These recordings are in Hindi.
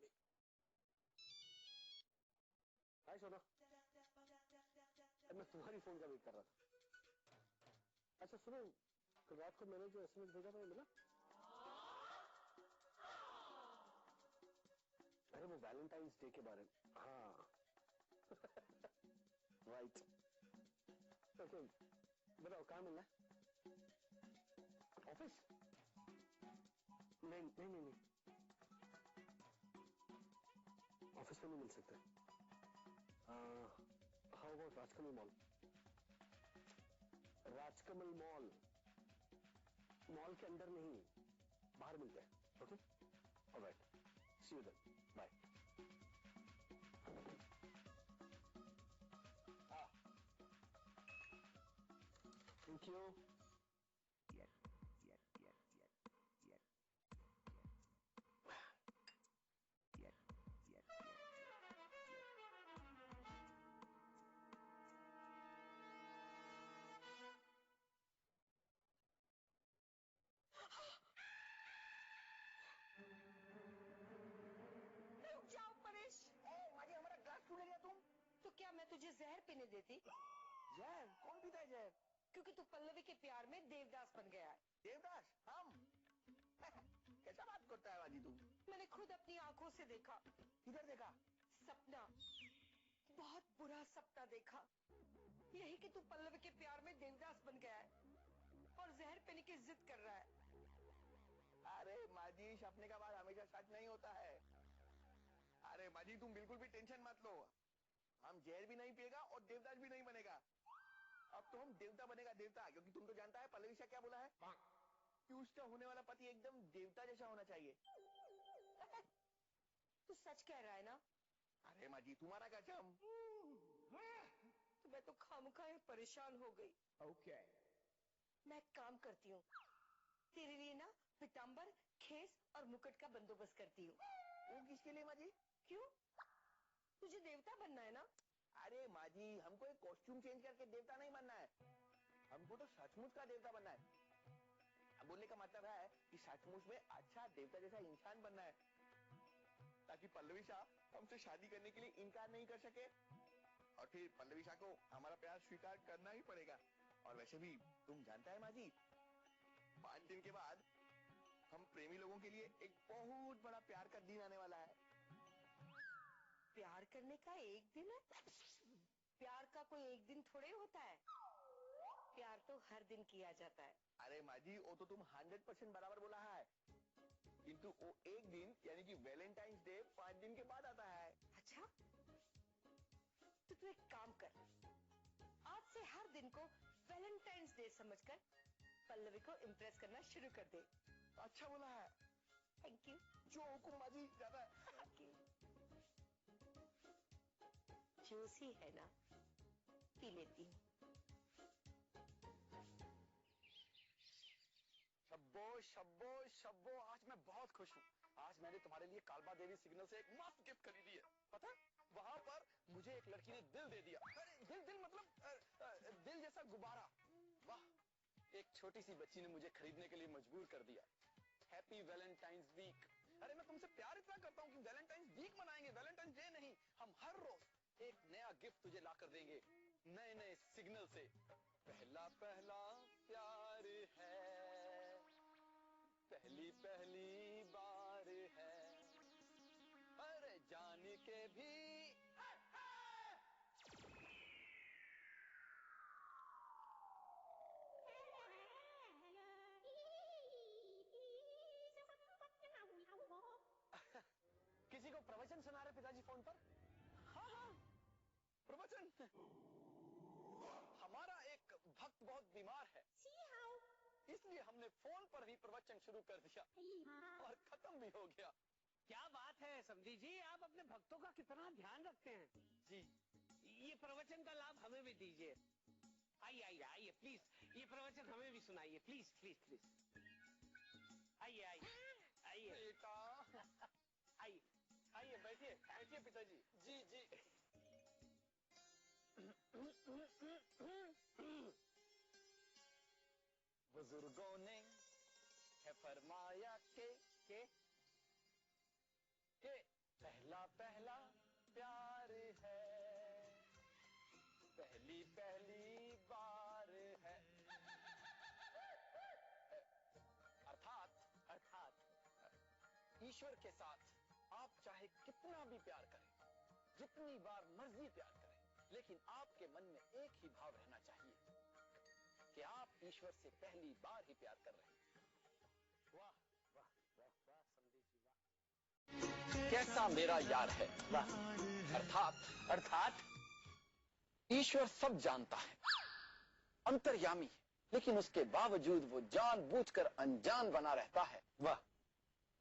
नहीं। हाय सोना, मैं तुम्हारी फोन का वेट कर रहा था। अच्छा सुनो, कल रात को मैंने जो एसएमएस भेजा था वो मिला? अरे वो वैलेंटाइंस डे के बारे में। हाँ राइट। ओके बताओ कहाँ मिलना है? ऑफिस? नहीं नहीं नहीं नहीं, ऑफिस में नहीं मिल सकते। How about Rajkamal mall? Rajkamal mall, mall के अंदर नहीं, बाहर मिलते हैं। Okay alright, see you then, bye. Thank you. रुक जाओ परेश। माजी हमारा ग्लास क्यों ले लिया तुम? तो क्या मैं तुझे जहर पीने देती? जहर? कौन पीता है जहर? क्योंकि तू पल्लवी के प्यार में देवदास बन गया है। देवदास? हम? कैसा बात करता है माजी तुम? मैंने खुद अपनी आंखों से देखा। किधर देखा? सपना, बहुत बुरा सपना देखा। यही कि तू पल्लवी के प्यार में देवदास बन गया है और जहर पीने की जिद कर रहा है। अरे माजी, सपने का बात हमेशा सच नहीं होता है। अरे माजी तुम बिल्कुल भी टेंशन मत लो, हम जहर भी नहीं पिएगा और देवदास भी नहीं बनेगा। अब तो हम देवता बनेगा, देवता। क्योंकि तुम तो जानता है पल्लवी से क्या बोला है कि उसका होने वाला पति एकदम देवता जैसा होना चाहिए। तू सच कह रहा है ना? अरे माजी तुम्हारा क्या चम। तो मैं तो खामखा परेशान हो गई। ओके मैं एक काम करती हूँ, तेरे लिए ना पीताम्बर, खेस और मुकुट का बंदोबस्त करती हूँ। वो किसके लिए माजी? क्यों? तुझे देवता बनना है ना? अरे माजी हमको एक कॉस्ट्यूम चेंज करके देवता नहीं बनना है, हमको तो सचमुच का देवता बनना है। अब बोलने का मतलब है कि सचमुच में अच्छा देवता जैसा इंसान बनना है, ताकि पल्लवी शाह हमसे शादी करने के लिए इनकार नहीं कर सके और फिर पल्लवी शाह को हमारा प्यार स्वीकार करना ही पड़ेगा। और वैसे भी तुम जानता है माजी, 5 दिन के बाद हम प्रेमी लोगों के लिए एक बहुत बड़ा प्यार का दिन आने वाला है। प्यार करने का एक दिन है? प्यार का कोई एक दिन थोड़े होता है, प्यार तो हर दिन किया जाता है। अरे माजी वो तो तुम 100% बराबर बोला है, किंतु वो एक दिन यानी कि वैलेंटाइंस डे 5 दिन के बाद आता है। अच्छा, तो तू एक काम कर, आज से हर दिन को वैलेंटाइंस डे समझकर पल्लवी को इम्प्रेस करना शुरू कर दे। अच्छा बोला है। Thank you. जो हुकुम माजी ज्यादा। Thank you. जूसी है ना, पी लेती हूँ। शब्बो शब्बो शब्बो, आज मैं बहुत खुश हूँ। आज मैंने तुम्हारे लिए कालबा देवी सिग्नल से एक मस्त गिफ्ट खरीदी है। पता है, वहाँ पर मुझे एक लड़की ने दिल दे दिया। अरे दिल दिल मतलब दिल जैसा गुब्बारा। वाह, एक छोटी सी बच्ची ने मुझे खरीदने के लिए मजबूर कर दिया। Happy Valentine's week. अरे मैं तुमसे प्यार इतना करता हूँ कि वैलेंटाइंस वीक मनाएंगे, वैलेंटाइंस डे नहीं। हम हर रोज एक नया गिफ्ट तुझे ला कर देंगे, नए नए सिग्नल से। पहला पहला प्यार है, पहली पहली बार है, अरे जान के भी। किसी को प्रवचन सुना रहे पिताजी फोन पर? हाँ हाँ प्रवचन। हमारा एक भक्त बहुत बीमार है, इसलिए हमने फोन पर ही प्रवचन शुरू कर दिया और खत्म भी हो गया। क्या बात है समधी जी, आप अपने भक्तों का कितना ध्यान रखते हैं। जी ये प्रवचन का लाभ हमें भी दीजिए। आइए आइए आइए प्लीज, ये प्रवचन हमें भी सुनाइए प्लीज प्लीज प्लीज। आइए आइए आइए बेटा, आइए आइए बैठिए बैठिए पिताजी। जी जी। बुजुर्गों ने है फरमाया के पहली बार है। अर्थात ईश्वर के साथ आप चाहे कितना भी प्यार करें, जितनी बार मर्जी प्यार करें, लेकिन आपके मन में एक ही भाव रहना चाहिए कि आप ईश्वर से पहली बार ही प्यार कर रहे हैं। वाह वाह वाह वाह समधी जी वाह। कैसा मेरा यार है। वाह। अर्थात ईश्वर सब जानता है, अंतर्यामी है, लेकिन उसके बावजूद वो जानबूझकर अनजान बना रहता है। वाह।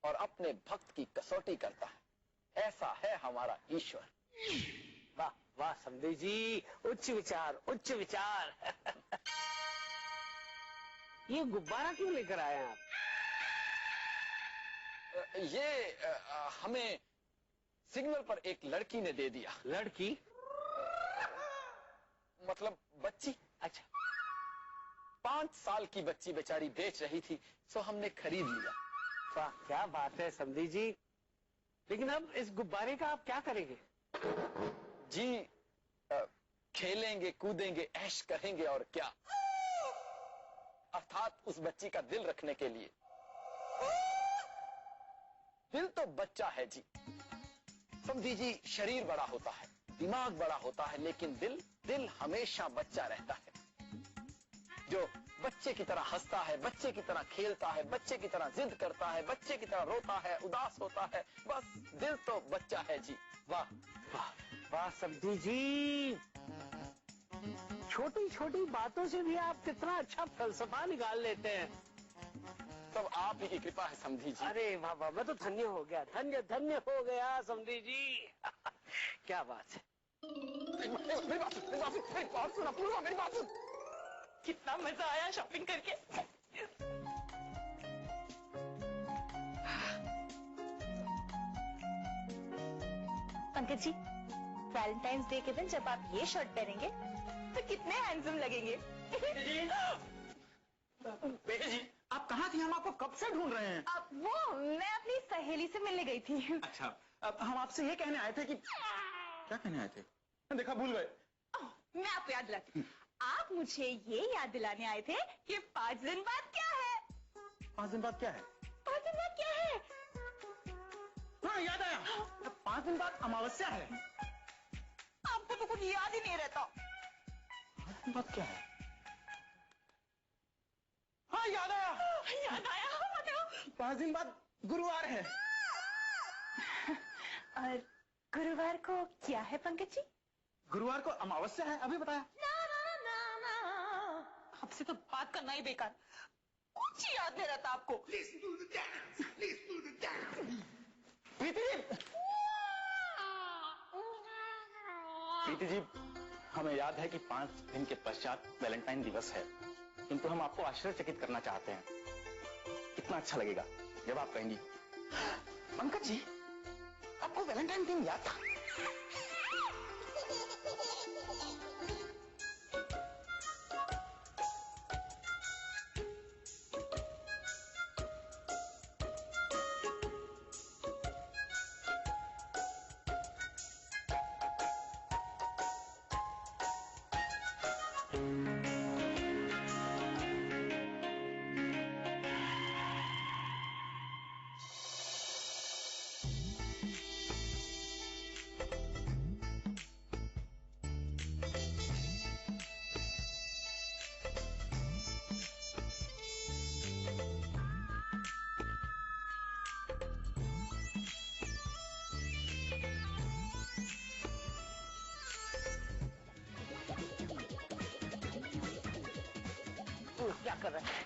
और अपने भक्त की कसौटी करता है। ऐसा है हमारा ईश्वर। वाह वाह समधी जी, उच्च विचार उच्च विचार। ये गुब्बारा क्यों लेकर आए हैं आप? ये हमें सिग्नल पर एक लड़की ने दे दिया। लड़की? मतलब बच्ची। अच्छा। 5 साल की बच्ची बेचारी बेच रही थी, सो हमने खरीद लिया। वाह क्या बात है समधी जी। लेकिन अब इस गुब्बारे का आप क्या करेंगे? जी खेलेंगे, कूदेंगे, ऐश करेंगे और क्या। अर्थात उस बच्ची का दिल रखने के लिए। दिल तो बच्चा है जी, समझी जी। शरीर बड़ा होता है, दिमाग बड़ा होता है, लेकिन दिल हमेशा बच्चा रहता है। जो बच्चे की तरह हंसता है, बच्चे की तरह खेलता है, बच्चे की तरह जिद करता है, बच्चे की तरह रोता है, उदास होता है, बस दिल तो बच्चा है जी। वाह वाह वाह समधी जी। छोटी छोटी बातों से भी आप कितना अच्छा फलसफा निकाल लेते हैं। सब आप ही की कृपा है समधी जी। अरे वाह वाह, मैं तो धन्य हो गया, धन्य धन्य हो गया समधी जी। क्या बात है। मेरी बात सुना पूर्वा, मेरी बात सुन। कितना मजा आया शॉपिंग करके। पंकज जी, वैलेंटाइंस डे के दिन जब आप ये शर्ट पहनेंगे तो कितने हैंडसम लगेंगे। बेटी जी, आप कहाँ थी? हम आपको कब से ढूंढ रहे हैं। अब वो मैं अपनी सहेली से मिलने गई थी। अच्छा, अब हम आपसे ये कहने आए थे कि क्या कहने आए थे? देखा भूल गए। मैं आपको याद दिलाती हूँ। आप मुझे ये याद दिलाने आए थे कि 5 दिन बाद क्या है। 5 दिन बाद क्या है? 5 दिन बाद क्या है? हाँ याद आया, 5 दिन बाद अमावस्या है। आपको तो कुछ याद ही नहीं रहता। 5 दिन बाद क्या है? हाँ याद आया। याद आया, बताओ। 5 दिन बाद गुरुवार है। और गुरुवार को क्या है पंकज जी? गुरुवार को अमावस्या है, अभी बताया। आपसे तो बात करना ही बेकार, कुछ याद नहीं रहता आपको। प्रीति जी, हमें याद है कि 5 दिन के पश्चात वैलेंटाइन दिवस है, किंतु हम आपको आश्चर्यचकित करना चाहते हैं। कितना अच्छा लगेगा जब आप कहेंगी, पंकज जी आपको वैलेंटाइन दिन याद था।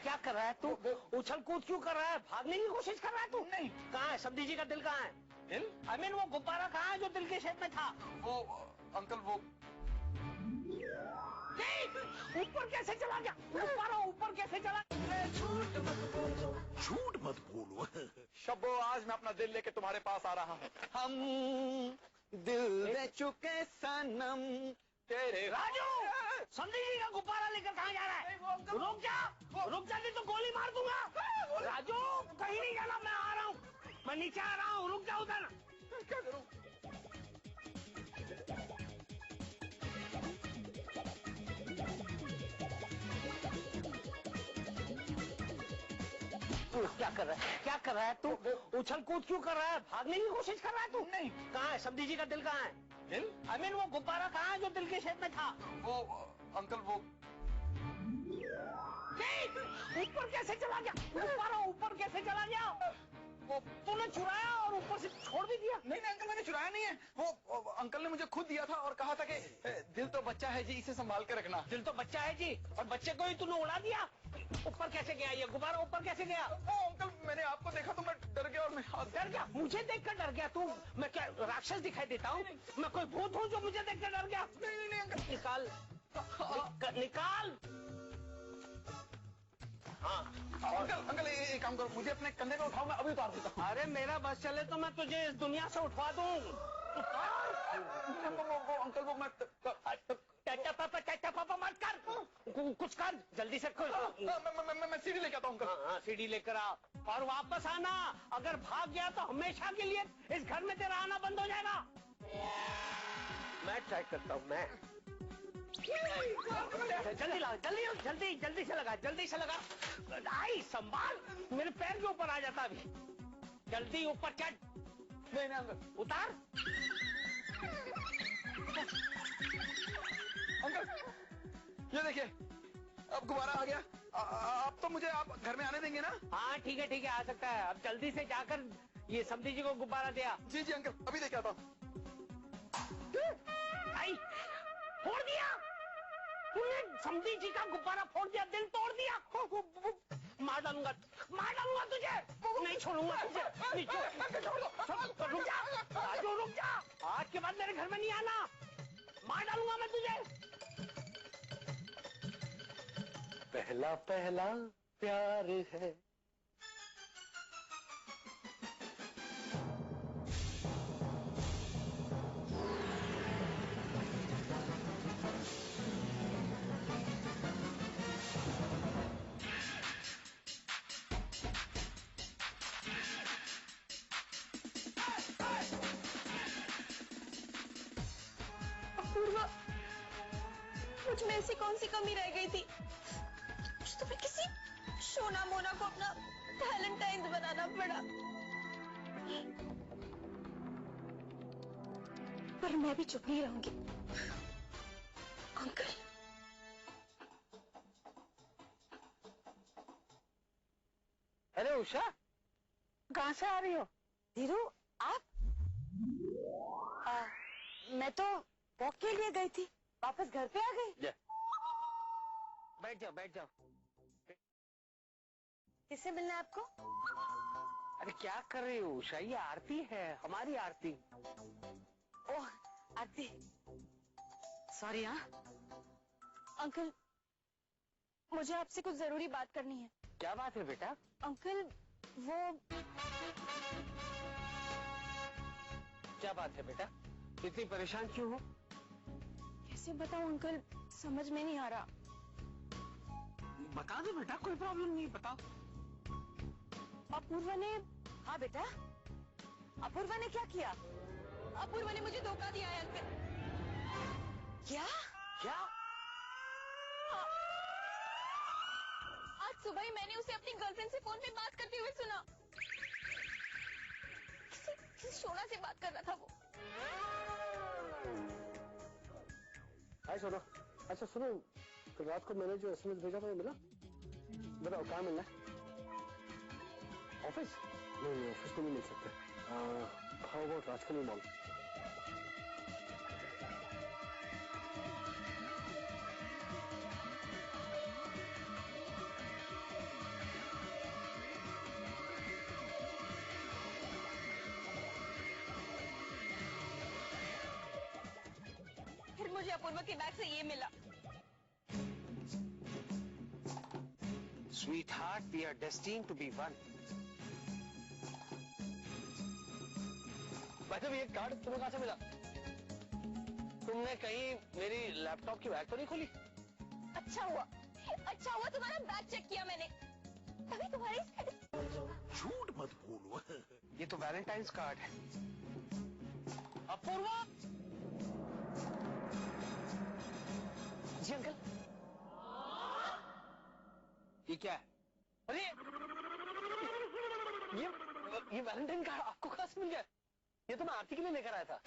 क्या कर रहा है तू? उछल कूद क्यों कर रहा है? भागने की कोशिश कर रहा है तू? नहीं। कहाँ है समधी जी का दिल? कहाँ है दिल? आई मीन वो गुब्बारा कहाँ है जो दिल के शेप में था? वो अंकल वो ऊपर कैसे चला गया? गुब्बारा ऊपर कैसे चला? झूठ मत बोलो। शब्बो, आज मैं अपना दिल लेके तुम्हारे पास आ रहा हूँ। हम दिल दे चुके सनम तेरे। राजू, समधी जी का गुब्बारा लेकर कहाँ जा रहा है? रुक जा नहीं तो गोली मार दूंगा। राजू कहीं नहीं जाना, मैं आ रहा हूँ, मैं नीचे आ रहा हूँ, रुक जा उधर। क्या करूं? तू क्या कर रहा है, क्या कर रहा है तू? उछल कूद क्यों कर रहा है? भागने की कोशिश कर रहा है तू? नहीं। कहाँ है समधी जी का दिल? कहाँ है दिल? आई मीन वो गुब्बारा कहाँ है जो दिल के शेप में था? वो अंकल वो ऊपर कैसे चला गया? गुब्बारा ऊपर कैसे चला गया? वो तूने चुराया और ऊपर से छोड़ भी दिया? नहीं अंकल, मैंने चुराया नहीं है। वो अंकल ने मुझे खुद दिया था और कहा था कि दिल तो बच्चा है जी, इसे संभाल के रखना। दिल तो बच्चा है जी, और बच्चे को ही तूने उड़ा दिया। ऊपर कैसे गया ये गुब्बारा? ऊपर कैसे गया? वो अंकल, मैंने आपको देखा तो मैं डर गया और मैं डर गया? मुझे देखकर डर गया तू? मैं क्या राक्षस दिखाई देता हूँ? मैं कोई भूत हूँ जो मुझे देखकर डर गया? नहीं अंकल। निकाल निकाल। हाँ अंकल एक काम करो, मुझे अपने कंधे पे उठाओ, मैं अभी उतार देता हूँ। अरे मेरा बस चले तो मैं तुझे इस दुनिया से उठवा दूं। वो अंकल वो मैं पापा मत कर, कुछ कर जल्दी से। मैं सीढ़ी लेके आता हूँ अंकल। हाँ सीढ़ी लेकर आ और वापस आना। अगर भाग गया तो हमेशा के लिए इस घर में तेरा आना बंद हो जाएगा। मैं ट्राई करता हूँ। मैं जल्दी लगा, जल्दी से लगा। आई संभाल, मेरे पैर के ऊपर आ जाता अभी। जल्दी ऊपर चढ़। नहीं अंकल। उतार। अंकल ये देखिए, अब गुब्बारा आ गया। अब तो मुझे आप घर में आने देंगे ना? हाँ ठीक है आ सकता है। अब जल्दी से जाकर ये समधी जी को गुब्बारा दिया। जी अंकल, अभी देखे आता हूँ। आई फोड़ दिया तूने, समधी जी का गुब्बारा फोड़ दिया, दिल तोड़ दिया। मार डालूंगा तुझे, नहीं छोड़ूंगा तुझे। रुक जा राजू, रुक जा। आज के बाद मेरे घर में नहीं आना, मार डालूंगा मैं तुझे। पहला पहला प्यार है। मुझ में ऐसी कौन सी कमी रह गई थी? तुम्हें किसी शोना मोना को अपना वैलेंटाइन बनाना पड़ा। पर मैं भी चुप नहीं रहूंगी। अंकल, अरे उषा, कहाँ से आ रही हो? धीरू, आप? मैं तो वॉक के लिए गई थी, वापस घर पे आ गई। बैठ जाओ। किससे मिलना है आपको? अरे क्या कर रही हो उषा? ये आरती है, हमारी आरती। ओह आरती, सॉरी। हाँ अंकल, मुझे आपसे कुछ जरूरी बात करनी है। क्या बात है बेटा? अंकल वो क्या बात है बेटा? इतनी परेशान क्यों हो? कैसे बताऊं अंकल, समझ में नहीं आ रहा। बता दो बेटा, कोई प्रॉब्लम नहीं, बताओ। अपूर्वा ने, हाँ बेटा, अपूर्वा ने क्या किया? अपूर्वा ने मुझे धोखा दिया है अंकल। क्या? आज सुबह ही मैंने उसे अपनी गर्लफ्रेंड से फोन पे बात करते हुए सुना। किसी शोना से बात कर रहा था वो। हाय सोना, अच्छा सुनो, कल रात को मैंने जो एसएमएस भेजा था वो मिला? बताओ कहाँ मिलना है? ऑफिस? नहीं ऑफिस में नहीं मिल सकते। How about Rajkamal mall? फिर मुझे अपूर्वा के बैग से ये मिला। Sweetheart, we are destined to be one. वैसे भी ये कार्ड तुम्हें कहाँ से मिला? तुमने कहीं मेरी लैपटॉप की बैग तो नहीं खोली? अच्छा हुआ तुम्हारा बैग चेक किया मैंने, तभी तुम्हारी। झूठ मत बोलो। ये तो वैलेंटाइंस कार्ड है। अपूर्वा! जी अंकल। ये क्या है? अरे ये वैलेंटाइन कार्ड आपको कहाँ से मिल गया? ये तो मैं आरती के लिए लेकर आया था।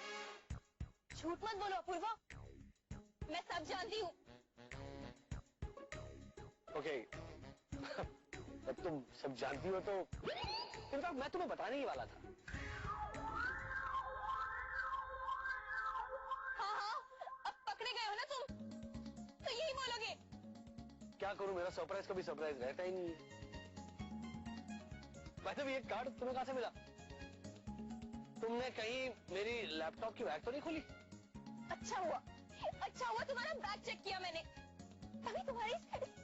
झूठ मत बोलो अपूर्वा, मैं सब जानती हूँ। ओके अब तुम सब जानती हो तो इनफैक्ट मैं तुम्हें बताने ही वाला था। हाँ, अब पकड़े गए हो ना तुम, तो यही बोलोगे। क्या करूं, मेरा सरप्राइज कभी सरप्राइज रहता ही नहीं। वैसे भी ये कार्ड तुम्हें कहां से मिला? तुमने कहीं मेरी लैपटॉप की बैग तो नहीं खोली? अच्छा हुआ तुम्हारा बैग चेक किया मैंने, तभी तुम्हारी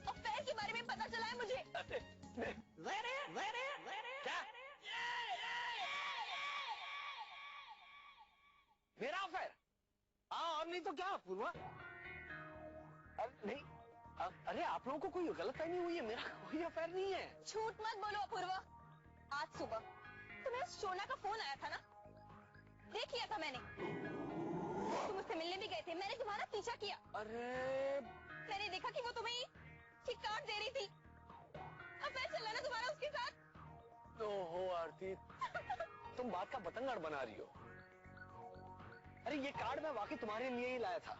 अफेयर के बारे में पता चला है मुझे। क्या? मेरा अफेयर? हाँ, और नहीं तो क्या पूर्वा? नहीं, अरे आप लोगों को कोई गलतफहमी हुई है, मेरा कोई अफेयर नहीं है। झूठ मत बोलो अपूर्वा, आज सुबह तुम्हें सोना का फोन आया था ना, देख लिया था मैंने। तुम उससे मिलने भी गए थे, मैंने तुम्हारा पीछा किया। अरे मैंने देखा कि वो तुम्हें ये कार्ड दे रही थी, अफेयर चल रहा ना तुम्हारा उसके साथ। ओहो आरती, तुम बात का बतंगड़ बना रही हो। अरे ये कार्ड मैं वाकई तुम्हारे लिए ही लाया था,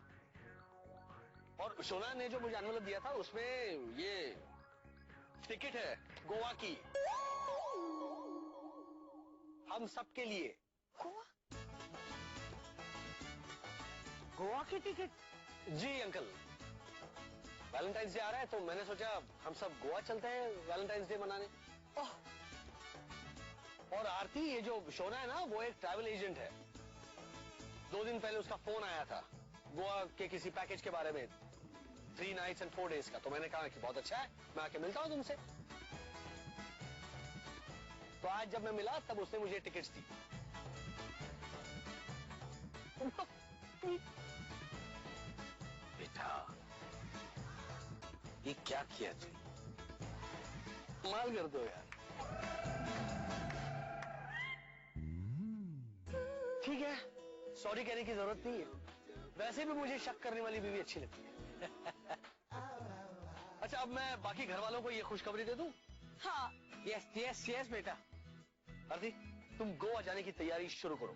और शोना ने जो मुझे एनवेलप दिया था उसमें ये टिकट है गोवा की, हम सबके लिए। गोवा की टिकट? जी अंकल, वैलेंटाइंस डे आ रहा है तो मैंने सोचा हम सब गोवा चलते हैं वैलेंटाइंस डे मनाने। और आरती, ये जो शोना है ना वो एक ट्रैवल एजेंट है। 2 दिन पहले उसका फोन आया था गोवा के किसी पैकेज के बारे में, 3 नाइट्स एंड 4 डेज का। तो मैंने कहा कि बहुत अच्छा है, मैं आके मिलता हूं तुमसे। तो आज जब मैं मिला तब उसने मुझे टिकट्स दी। बेटा ये क्या किया तू? माल कर दो यार। ठीक है, सॉरी कहने की जरूरत नहीं है, वैसे भी मुझे शक करने वाली बीवी अच्छी लगती है। अच्छा, अब मैं बाकी घर वालों को ये खुशखबरी दे दूं? हाँ, यस यस यस बेटा। आरती, तुम गोवा जाने की तैयारी शुरू करो।